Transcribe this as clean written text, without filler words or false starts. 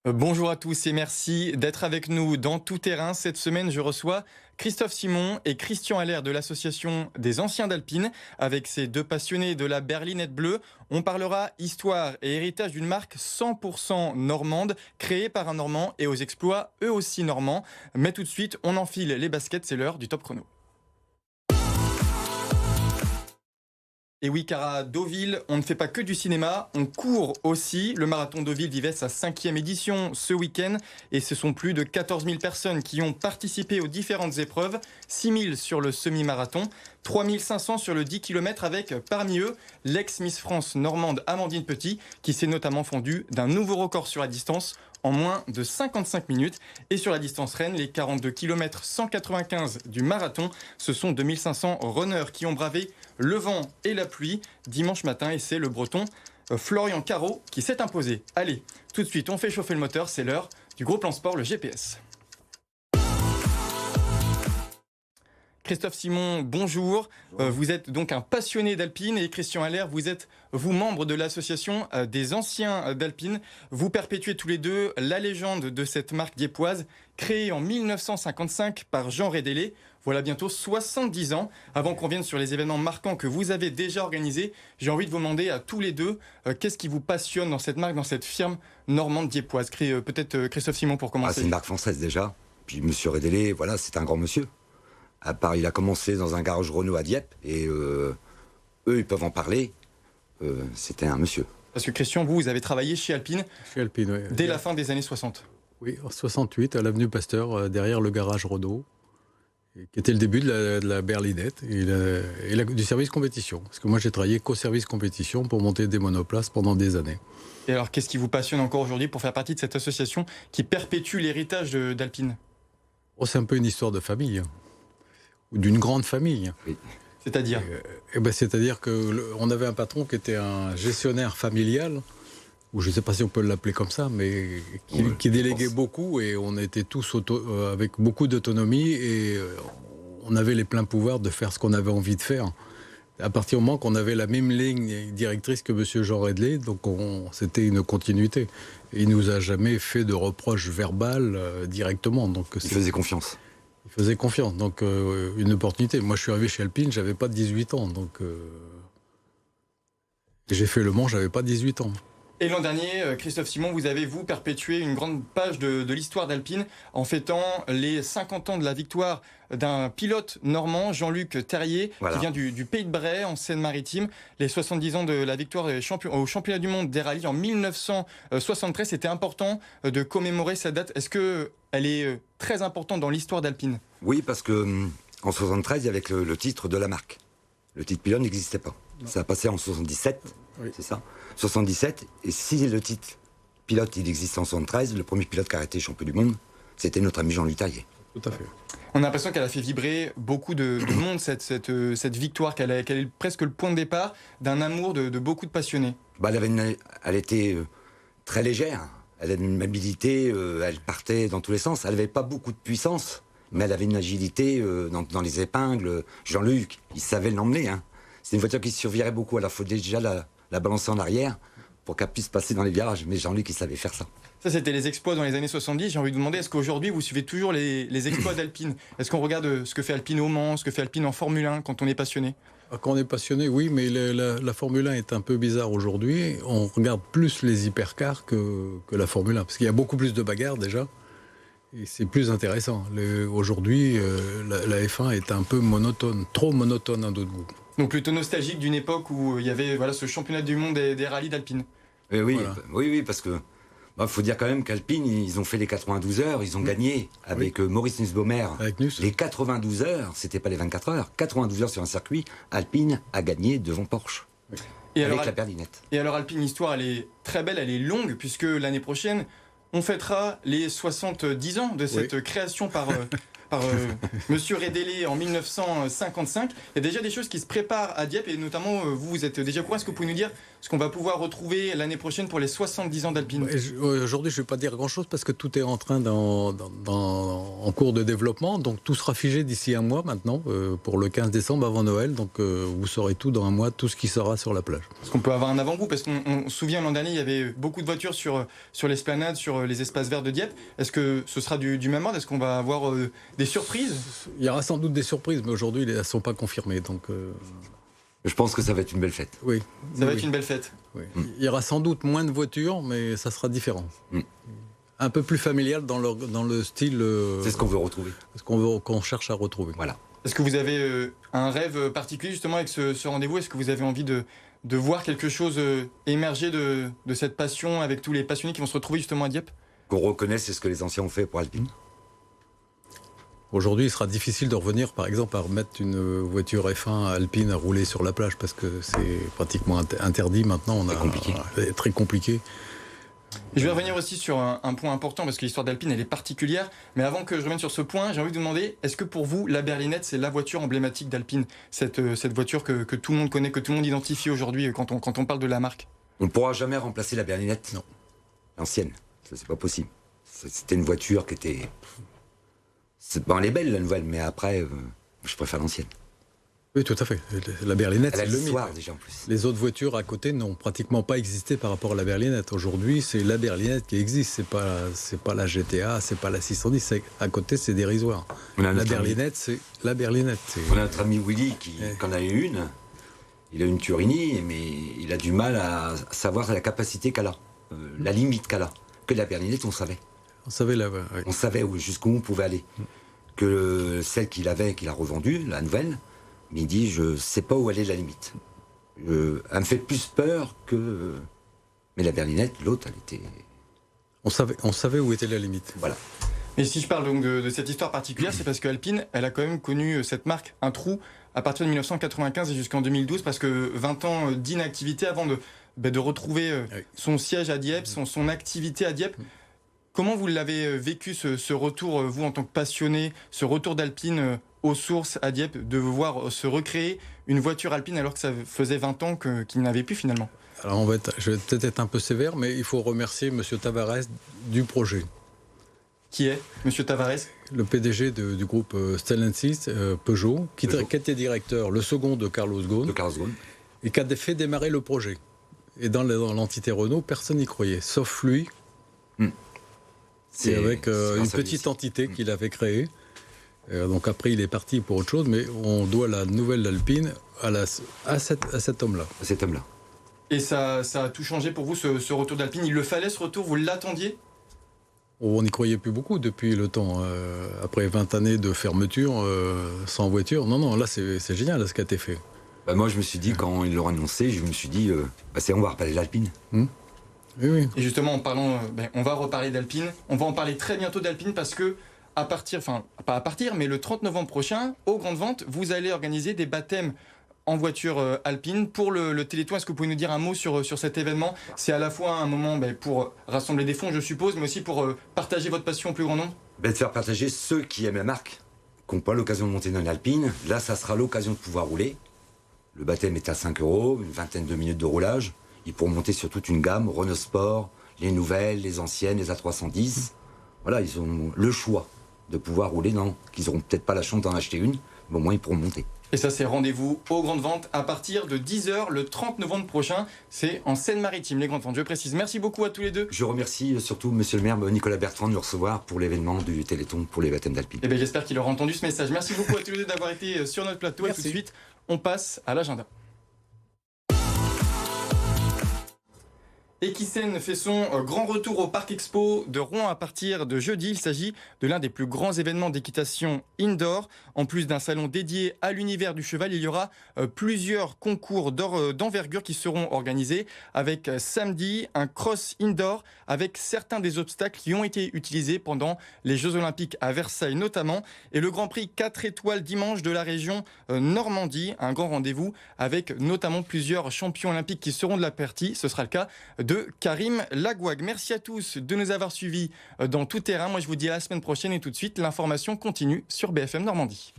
Bonjour à tous et merci d'être avec nous dans Tout Terrain. Cette semaine, je reçois Christophe Simon et Christian Allaire de l'association des Anciens d'Alpine. Avec ces deux passionnés de la berlinette bleue, on parlera histoire et héritage d'une marque 100% normande, créée par un Normand et aux exploits eux aussi normands. Mais tout de suite, on enfile les baskets, c'est l'heure du top chrono. Et oui, car à Deauville, on ne fait pas que du cinéma, on court aussi. Le marathon Deauville vivait sa 5e édition ce week-end et ce sont plus de 14 000 personnes qui ont participé aux différentes épreuves. 6 000 sur le semi-marathon, 3 500 sur le 10 km avec, parmi eux, l'ex-Miss France normande Amandine Petit qui s'est notamment fendue d'un nouveau record sur la distance en moins de 55 minutes. Et sur la distance reine, les 42 km 195 du marathon, ce sont 2500 runners qui ont bravé le vent et la pluie dimanche matin et c'est le breton Florian Caro qui s'est imposé. Allez, tout de suite, on fait chauffer le moteur, c'est l'heure du gros plan sport, le GPS. Christophe Simon, bonjour. Vous êtes donc un passionné d'Alpine et Christian Allaire, vous êtes membre de l'association des Anciens d'Alpine. Vous perpétuez tous les deux la légende de cette marque diepoise créée en 1955 par Jean Rédélé. Voilà bientôt 70 ans. Avant qu'on vienne sur les événements marquants que vous avez déjà organisés, j'ai envie de vous demander à tous les deux qu'est-ce qui vous passionne dans cette marque, dans cette firme normande diepoise. Peut-être Christophe Simon pour commencer. C'est une marque française déjà. Puis Monsieur Rédélé, voilà, c'est un grand monsieur. À part, il a commencé dans un garage Renault à Dieppe et eux, ils peuvent en parler. C'était un monsieur. Parce que Christian, vous avez travaillé chez Alpine, Oui. Dès la fin des années 60. Oui, en 68, à l'avenue Pasteur, derrière le garage Renault, qui était le début de la berlinette et du service compétition. Parce que moi, j'ai travaillé qu'au service compétition pour monter des monoplaces pendant des années. Et alors, qu'est-ce qui vous passionne encore aujourd'hui pour faire partie de cette association qui perpétue l'héritage d'Alpine ? C'est un peu une histoire de famille, ou d'une grande famille. Oui. C'est-à-dire C'est-à-dire qu'on avait un patron qui était un gestionnaire familial, ou je ne sais pas si on peut l'appeler comme ça, mais qui déléguait beaucoup, et on était tous avec beaucoup d'autonomie, et on avait les pleins pouvoirs de faire ce qu'on avait envie de faire. À partir du moment qu'on avait la même ligne directrice que M. Jean Rédélé, donc c'était une continuité. Et il ne nous a jamais fait de reproches verbales directement. Donc Il faisait confiance. Il faisait confiance, donc une opportunité. Moi, je suis arrivé chez Alpine, j'avais pas 18 ans, donc j'ai fait Le Mans, j'avais pas 18 ans. Et l'an dernier, Christophe Simon, vous avez, perpétué une grande page de l'histoire d'Alpine en fêtant les 50 ans de la victoire d'un pilote normand, Jean-Luc Terrier, Voilà. qui vient du Pays de Bray, en Seine-Maritime. Les 70 ans de la victoire au championnat du monde des rallyes en 1973. C'était important de commémorer cette date. Est-ce qu'elle est très importante dans l'histoire d'Alpine ? Oui, parce que en 73, il y avait le titre de la marque. Le titre pilote n'existait pas. Non. Ça a passé en 77, Oui. c'est ça 77, et si le titre pilote, il existe en 73, le premier pilote qui a été champion du monde, c'était notre ami Jean-Luc Terrier. Tout à fait. On a l'impression qu'elle a fait vibrer beaucoup de monde, cette victoire, qu'elle est presque le point de départ d'un amour de beaucoup de passionnés. Elle était très légère, elle avait une mobilité, elle partait dans tous les sens, elle n'avait pas beaucoup de puissance, mais elle avait une agilité dans les épingles. Jean-Luc, il savait l'emmener. C'est une voiture qui survivrait beaucoup, alors il faut déjà la balancer en arrière pour qu'elle puisse passer dans les virages, mais Jean-Luc, il savait faire ça. Ça, c'était les exploits dans les années 70. J'ai envie de vous demander, est-ce qu'aujourd'hui, vous suivez toujours les exploits d'Alpine ? Est-ce qu'on regarde ce que fait Alpine au Mans, ce que fait Alpine en Formule 1 quand on est passionné ? Quand on est passionné, oui, mais la Formule 1 est un peu bizarre aujourd'hui. On regarde plus les hypercars que la Formule 1, parce qu'il y a beaucoup plus de bagarres déjà, et c'est plus intéressant. Aujourd'hui, la F1 est un peu monotone, trop monotone à d'autres goûts. Donc plutôt nostalgique d'une époque où il y avait ce championnat du monde des rallyes d'Alpine. Oui, Voilà. oui, parce que faut dire quand même qu'Alpine, ils ont fait les 92 heures, ils ont gagné avec Maurice Nussbaumer. Avec Nuss. Les 92 heures, c'était pas les 24 heures. 92 heures sur un circuit, Alpine a gagné devant Porsche. Et avec alors, la berlinette. Et alors Alpine, l'histoire, elle est très belle, elle est longue, puisque l'année prochaine, on fêtera les 70 ans de cette création par Monsieur Redélé en 1955. Il y a déjà des choses qui se préparent à Dieppe et notamment vous êtes déjà au courant. Est-ce que vous pouvez nous dire ce qu'on va pouvoir retrouver l'année prochaine pour les 70 ans d'Alpine? Aujourd'hui, je ne vais pas dire grand-chose parce que tout est en train en cours de développement. Donc tout sera figé d'ici un mois maintenant, pour le 15 décembre avant Noël. Donc vous saurez tout dans un mois, tout ce qui sera sur la plage. Est-ce qu'on peut avoir un avant-goût? Parce qu'on se souvient l'an dernier, il y avait beaucoup de voitures sur l'esplanade, sur les espaces verts de Dieppe. Est-ce que ce sera du même ordre? Est-ce qu'on va avoir des surprises? Il y aura sans doute des surprises, mais aujourd'hui, elles ne sont pas confirmées. Donc, Je pense que ça va être une belle fête. oui. Ça va être une belle fête. Oui. Il y aura sans doute moins de voitures, mais ça sera différent. Un peu plus familial dans le style. C'est ce qu'on veut retrouver. Qu'on cherche à retrouver. Voilà. Est-ce que vous avez un rêve particulier justement avec ce rendez-vous? Est-ce que vous avez envie de voir quelque chose émerger de cette passion avec tous les passionnés qui vont se retrouver justement à Dieppe? Qu'on reconnaisse ce que les anciens ont fait pour Alpine. Aujourd'hui, il sera difficile de revenir, par exemple, à remettre une voiture F1 Alpine à rouler sur la plage parce que c'est pratiquement interdit maintenant. C'est compliqué. C'est très compliqué. Et je vais revenir aussi sur un point important parce que l'histoire d'Alpine elle est particulière. Mais avant que je revienne sur ce point, j'ai envie de vous demander, est-ce que pour vous, la berlinette, c'est la voiture emblématique d'Alpine, cette voiture que tout le monde connaît, que tout le monde identifie aujourd'hui quand on parle de la marque? On ne pourra jamais remplacer la berlinette. Non. L'ancienne. Ça, c'est pas possible. C'était une voiture qui était... Bon, elle est belle, la nouvelle, mais après, je préfère l'ancienne. Oui, tout à fait. La berlinette, Elle a c'est le mythe. l'histoire, déjà, en plus. Les autres voitures à côté n'ont pratiquement pas existé par rapport à la berlinette. Aujourd'hui, c'est la berlinette qui existe. C'est pas la GTA, c'est pas la 610. À côté, c'est dérisoire. La berlinette, c'est la berlinette. On a notre ami Willy qui en a eu une. Il a une Turini, mais il a du mal à savoir la capacité qu'elle a, la limite qu'elle a. Que la berlinette, on savait. On savait On savait jusqu'où on pouvait aller. Que celle qu'il avait, qu'il a revendue, la nouvelle, mais il dit, je sais pas où elle est la limite. Elle me fait plus peur que... Mais la berlinette, l'autre, elle était... On savait où était la limite. Voilà. Mais si je parle donc de cette histoire particulière, c'est parce qu'Alpine, elle a quand même connu cette marque, un trou, à partir de 1995 et jusqu'en 2012, parce que 20 ans d'inactivité avant de retrouver son siège à Dieppe, son activité à Dieppe. Comment vous l'avez vécu ce retour, vous en tant que passionné, ce retour d'Alpine aux sources à Dieppe, de voir se recréer une voiture Alpine alors que ça faisait 20 ans qu'il n'avait plus finalement? Alors je vais peut-être être un peu sévère, mais il faut remercier M. Tavares du projet. Qui est M. Tavares? Le PDG du groupe Stellantis, Peugeot, qui était directeur, le second de Carlos Ghosn, et qui a fait démarrer le projet. Et dans l'entité Renault, personne n'y croyait, sauf lui. C'est avec une petite entité qu'il avait créée. Donc après, il est parti pour autre chose, mais on doit la nouvelle Alpine à cet homme-là. À cet homme-là. Et ça a tout changé pour vous, ce retour d'Alpine? Il le fallait, ce retour? Vous l'attendiez? On n'y croyait plus beaucoup depuis le temps. Après 20 années de fermeture, sans voiture. Non, là, c'est génial là, ce qui a été fait. Bah, moi, je me suis dit, quand ils l'ont annoncé, je me suis dit, on va reparler de l'Alpine. Oui. Et justement, en parlant, on va reparler d'Alpine. On va en parler très bientôt d'Alpine parce que mais le 30 novembre prochain, aux Grandes Ventes, vous allez organiser des baptêmes en voiture Alpine pour le Téléthon. Est-ce que vous pouvez nous dire un mot sur cet événement? C'est à la fois un moment pour rassembler des fonds, je suppose, mais aussi pour partager votre passion au plus grand nombre? De faire partager ceux qui aiment la marque, qui n'ont pas l'occasion de monter dans une Alpine. Là, ça sera l'occasion de pouvoir rouler. Le baptême est à 5 €, une vingtaine de minutes de roulage. Ils pourront monter sur toute une gamme, Renault Sport, les nouvelles, les anciennes, les A310. Voilà, ils ont le choix de pouvoir rouler qu'ils n'auront peut-être pas la chance d'en acheter une, mais au moins ils pourront monter. Et ça, c'est rendez-vous aux Grandes Ventes à partir de 10h le 30 novembre prochain. C'est en Seine-Maritime, les Grandes Ventes. Je précise. Merci beaucoup à tous les deux. Je remercie surtout Monsieur le maire Nicolas Bertrand de nous recevoir pour l'événement du Téléthon pour les baptêmes d'Alpine. J'espère qu'il aura entendu ce message. Merci beaucoup à tous les deux d'avoir été sur notre plateau. Merci. Et tout de suite, on passe à l'agenda. Equisen fait son grand retour au Parc Expo de Rouen à partir de jeudi. Il s'agit de l'un des plus grands événements d'équitation indoor. En plus d'un salon dédié à l'univers du cheval, il y aura plusieurs concours d'envergure qui seront organisés avec samedi un cross indoor avec certains des obstacles qui ont été utilisés pendant les Jeux Olympiques à Versailles notamment. Et le Grand Prix 4 étoiles dimanche de la région Normandie. Un grand rendez-vous avec notamment plusieurs champions olympiques qui seront de la partie. Ce sera le cas de de Karim Lagouag. Merci à tous de nous avoir suivis dans Tout Terrain. Moi, je vous dis à la semaine prochaine et tout de suite, l'information continue sur BFM Normandie.